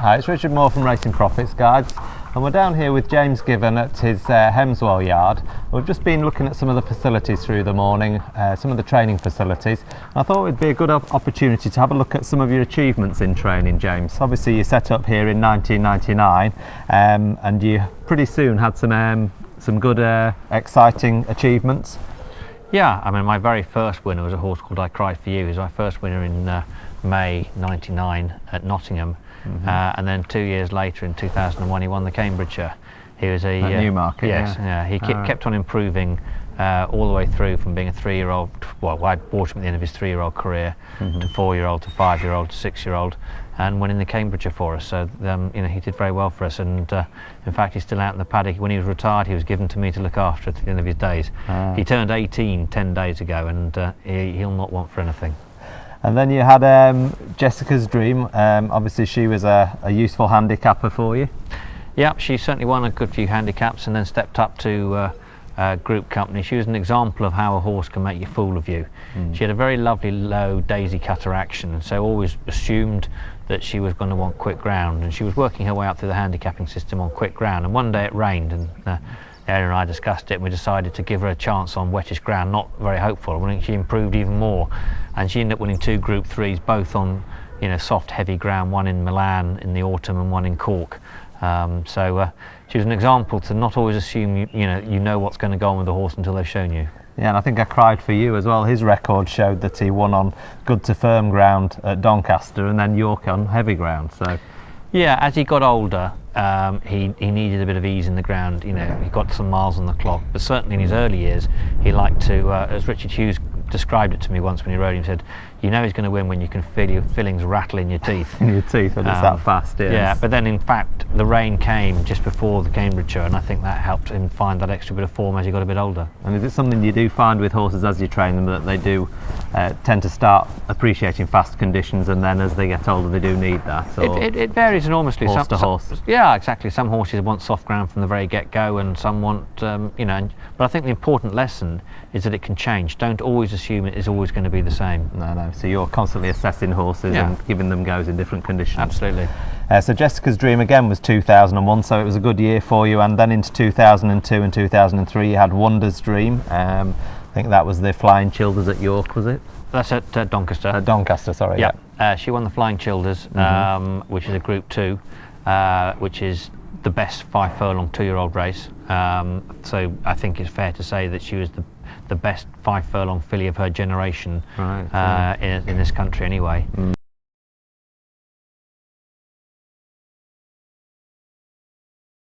Hi, it's Richard Moore from Racing Profits Guides, and we're down here with James Given at his Hemswell yard. We've just been looking at some of the facilities through the morning, some of the training facilities. I thought it would be a good opportunity to have a look at some of your achievements in training, James. Obviously you set up here in 1999 and you pretty soon had some good exciting achievements. Yeah, I mean, my very first winner was a horse called I Cried For You. He was my first winner in May '99 at Nottingham. And then 2 years later in 2001 he won the Cambridgeshire. He was a Newmarket. Yes, yeah. He kept on improving all the way through from being a 3-year-old, well, I bought him at the end of his 3-year-old career, to 4-year-old, to 5-year-old, to 6-year-old, and winning the Cambridgeshire for us. So you know, he did very well for us, and in fact he's still out in the paddock. When he was retired he was given to me to look after at the end of his days. He turned 18 10 days ago, and he'll not want for anything. And then you had Jessica's Dream. Obviously she was a useful handicapper for you. Yeah, she certainly won a good few handicaps and then stepped up to group company. She was an example of how a horse can make a fool of you. She had a very lovely low daisy cutter action, so always assumed that she was going to want quick ground, and she was working her way up through the handicapping system on quick ground, and one day it rained, and Aaron and I discussed it, and we decided to give her a chance on wettish ground. Not very hopeful. I think she improved even more, and she ended up winning 2 Group 3s, both on, you know, soft, heavy ground. One in Milan in the autumn, and one in Cork. So she was an example to not always assume you know what's going to go on with the horse until they've shown you. Yeah, and I think I Cried For You as well. His record showed that he won on good to firm ground at Doncaster, and then York on heavy ground. So yeah, as he got older, he needed a bit of ease in the ground. You know, he got some miles on the clock, but certainly in his early years, he liked to, as Richard Hughes described it to me once when he rode him, he said, you know he's going to win when you can feel your fillings rattle in your teeth. In your teeth, when it's that fast, yes. Yeah, but then in fact the rain came just before the Cambridgeshire, and I think that helped him find that extra bit of form as he got a bit older. And is it something you do find with horses as you train them, that they do tend to start appreciating fast conditions, and then as they get older they do need that? Or it varies enormously. Horse to horse. Yeah, exactly. Some horses want soft ground from the very get-go, and some want, you know. But I think the important lesson is that it can change. Don't always assume it is always going to be the same. No. So you're constantly assessing horses and giving them goes in different conditions. Absolutely. So Jessica's Dream again was 2001, so it was a good year for you. And then into 2002 and 2003 you had Wonder's Dream. I think that was the Flying Childers at York, was it? That's at Doncaster. At Doncaster, sorry. Yeah. She won the Flying Childers, which is a Group 2, which is the best 5 furlong 2-year-old race. So I think it's fair to say that she was the best 5 furlong filly of her generation, in this country anyway.